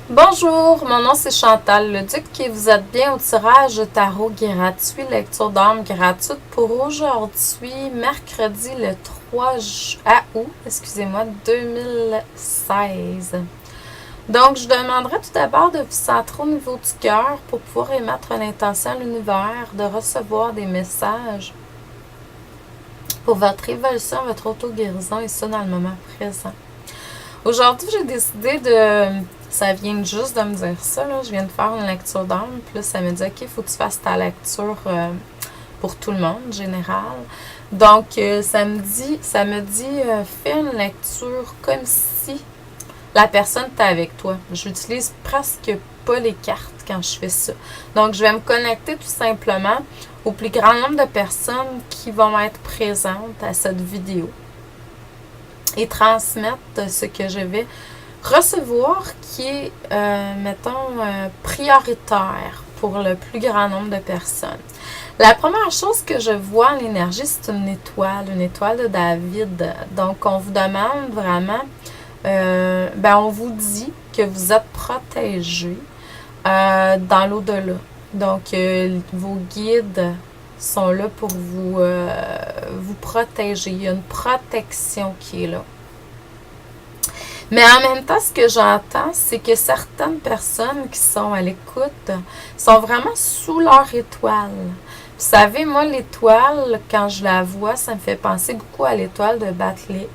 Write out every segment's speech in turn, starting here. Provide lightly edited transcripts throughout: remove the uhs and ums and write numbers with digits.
Bonjour, mon nom c'est Chantal Leduc et vous êtes bien au tirage tarot gratuit, lecture d'âme gratuite pour aujourd'hui, mercredi le 3 août, excusez-moi, 2016. Donc, je demanderai tout d'abord de vous centrer au niveau du cœur pour pouvoir émettre une intention à l'univers, de recevoir des messages pour votre évolution, votre auto-guérison et ça dans le moment présent. Aujourd'hui, j'ai décidé de... Ça vient juste de me dire ça, là. Je viens de faire une lecture d'âme. Puis là, ça me dit, OK, il faut que tu fasses ta lecture pour tout le monde, général. Donc, ça me dit, fais une lecture comme si la personne était avec toi. J'utilise presque pas les cartes quand je fais ça. Donc, je vais me connecter tout simplement au plus grand nombre de personnes qui vont être présentes à cette vidéo et transmettre ce que je vais recevoir qui est, prioritaire pour le plus grand nombre de personnes. La première chose que je vois en énergie, c'est une étoile de David. Donc, on vous demande vraiment, on vous dit que vous êtes protégé dans l'au-delà. Donc, vos guides sont là pour vous protéger. Il y a une protection qui est là. Mais en même temps, ce que j'entends, c'est que certaines personnes qui sont à l'écoute sont vraiment sous leur étoile. Vous savez, moi, l'étoile, quand je la vois, ça me fait penser beaucoup à l'étoile de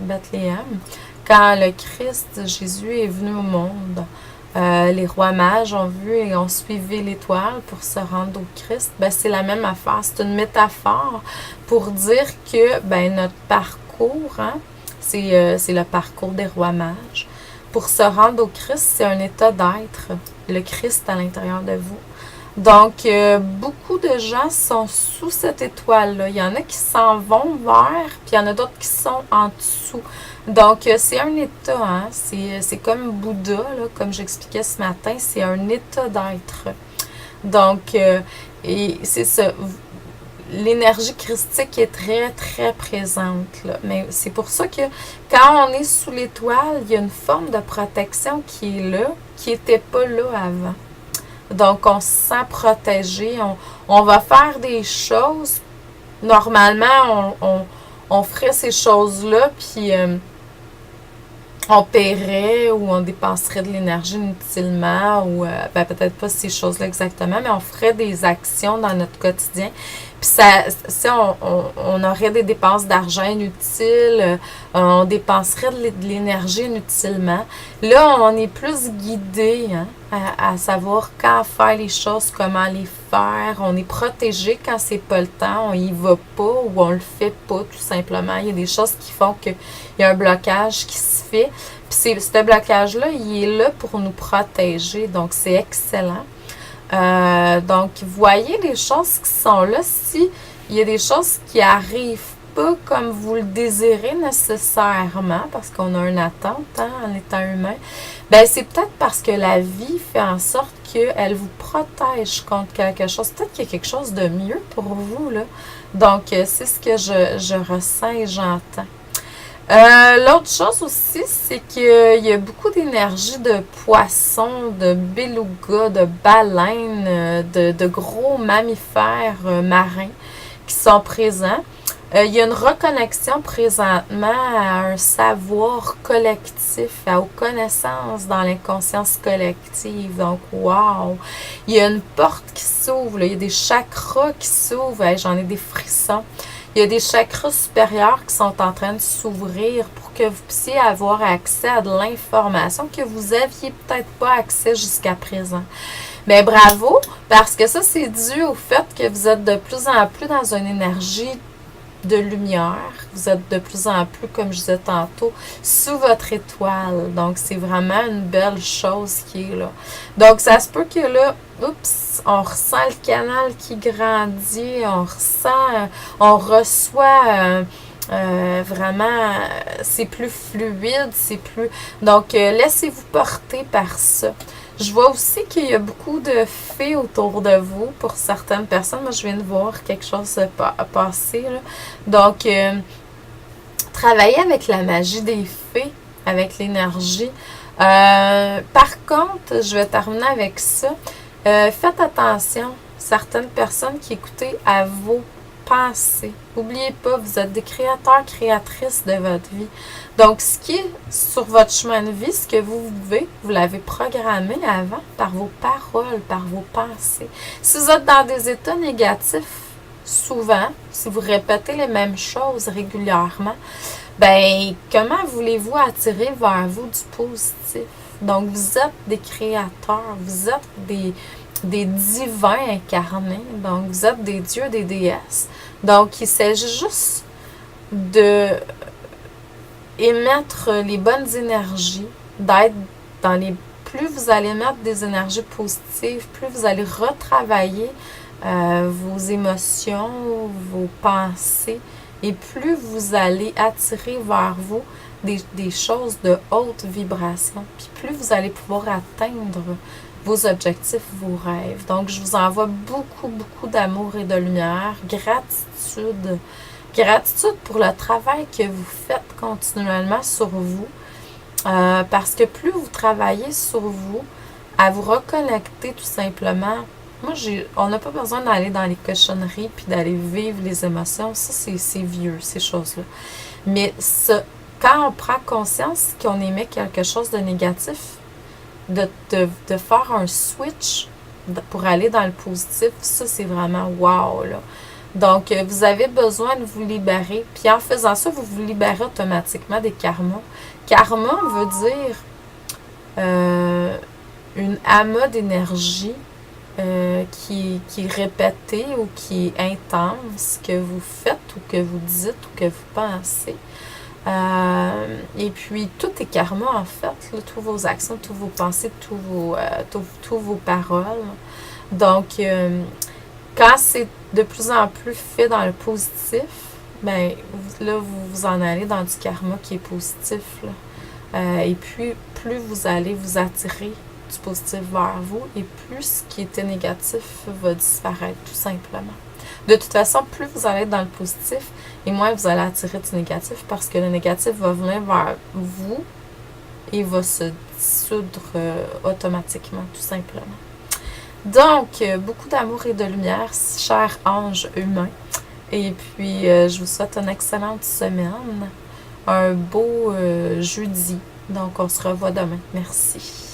Bethléem. Quand le Christ, Jésus, est venu au monde, les rois mages ont vu et ont suivi l'étoile pour se rendre au Christ. Ben, c'est la même affaire. C'est une métaphore pour dire que notre parcours, c'est le parcours des rois mages. Pour se rendre au Christ, c'est un état d'être, le Christ à l'intérieur de vous. Donc, beaucoup de gens sont sous cette étoile-là. Il y en a qui s'en vont vers, puis il y en a d'autres qui sont en dessous. Donc, c'est un état, c'est comme Bouddha, là, comme j'expliquais ce matin, c'est un état d'être. Donc, et c'est ça. L'énergie christique est très, très présente, là. Mais c'est pour ça que quand on est sous l'étoile, il y a une forme de protection qui est là, qui n'était pas là avant. Donc, on se sent protégé. On va faire des choses. Normalement, on ferait ces choses-là, puis on paierait ou on dépenserait de l'énergie inutilement, ou peut-être pas ces choses-là exactement, mais on ferait des actions dans notre quotidien. Puis on aurait des dépenses d'argent inutiles, on dépenserait de l'énergie inutilement. Là, on est plus guidé à savoir quand faire les choses, comment les faire. On est protégé quand c'est pas le temps, on y va pas ou on le fait pas tout simplement. Il y a des choses qui font qu'il y a un blocage qui se fait. Puis ce blocage-là, il est là pour nous protéger, donc c'est excellent. Donc, voyez les choses qui sont là. Si il y a des choses qui arrivent pas comme vous le désirez nécessairement, parce qu'on a une attente en étant humain, c'est peut-être parce que la vie fait en sorte qu'elle vous protège contre quelque chose. Peut-être qu'il y a quelque chose de mieux pour vous, là. Donc, c'est ce que je ressens et j'entends. L'autre chose aussi, c'est qu'il y a beaucoup d'énergie de poissons, de belugas, de baleines, de gros mammifères marins qui sont présents. Il y a une reconnexion présentement à un savoir collectif, aux connaissances dans l'inconscience collective. Donc, wow! Il y a une porte qui s'ouvre, il y a des chakras qui s'ouvrent. Hey, j'en ai des frissons. Il y a des chakras supérieurs qui sont en train de s'ouvrir pour que vous puissiez avoir accès à de l'information que vous aviez peut-être pas accès jusqu'à présent. Mais bravo, parce que ça, c'est dû au fait que vous êtes de plus en plus dans une énergie de lumière. Vous êtes de plus en plus, comme je disais tantôt, sous votre étoile. Donc, c'est vraiment une belle chose qui est là. Donc, ça se peut que là, on ressent le canal qui grandit, on reçoit vraiment, c'est plus fluide, c'est plus... Donc, laissez-vous porter par ça. Je vois aussi qu'il y a beaucoup de fées autour de vous pour certaines personnes. Moi, je viens de voir quelque chose passer, là. Donc, travailler avec la magie des fées, avec l'énergie, Par contre, je vais terminer avec ça. Faites attention, certaines personnes qui écoutez à vos pensées. N'oubliez pas, vous êtes des créateurs, créatrices de votre vie. Donc, ce qui est sur votre chemin de vie, ce que vous vivez, vous l'avez programmé avant par vos paroles, par vos pensées. Si vous êtes dans des états négatifs, souvent, si vous répétez les mêmes choses régulièrement, ben, comment voulez-vous attirer vers vous du positif? Donc, vous êtes des créateurs, vous êtes des divins incarnés, donc vous êtes des dieux, des déesses. Donc, il s'agit juste de émettre les bonnes énergies, d'être dans les... Plus vous allez mettre des énergies positives, plus vous allez retravailler vos émotions, vos pensées, et plus vous allez attirer vers vous des choses de haute vibration, puis plus vous allez pouvoir atteindre vos objectifs, vos rêves. Donc, je vous envoie beaucoup, beaucoup d'amour et de lumière, gratitude. Gratitude pour le travail que vous faites continuellement sur vous, parce que plus vous travaillez sur vous, à vous reconnecter tout simplement. Moi, on n'a pas besoin d'aller dans les cochonneries puis d'aller vivre les émotions. Ça, c'est vieux, ces choses-là. Mais ça, quand on prend conscience qu'on émet quelque chose de négatif, de faire un switch pour aller dans le positif, ça, c'est vraiment wow, là. Donc, vous avez besoin de vous libérer. Puis en faisant ça, vous vous libérez automatiquement des karmas. Karma veut dire une amas d'énergie qui est répétée ou qui est intense, que vous faites ou que vous dites ou que vous pensez. Et puis, tout est karma, en fait. Là, tous vos actions, tous vos pensées, tous vos paroles. Donc, quand c'est de plus en plus fait dans le positif, ben là, vous vous en allez dans du karma qui est positif, là. Et puis, plus vous allez vous attirer du positif vers vous, et plus ce qui était négatif va disparaître, tout simplement. De toute façon, plus vous allez être dans le positif, et moins vous allez attirer du négatif, parce que le négatif va venir vers vous et va se dissoudre automatiquement, tout simplement. Donc, beaucoup d'amour et de lumière, chers anges humains. Et puis, je vous souhaite une excellente semaine, un beau jeudi. Donc, on se revoit demain. Merci.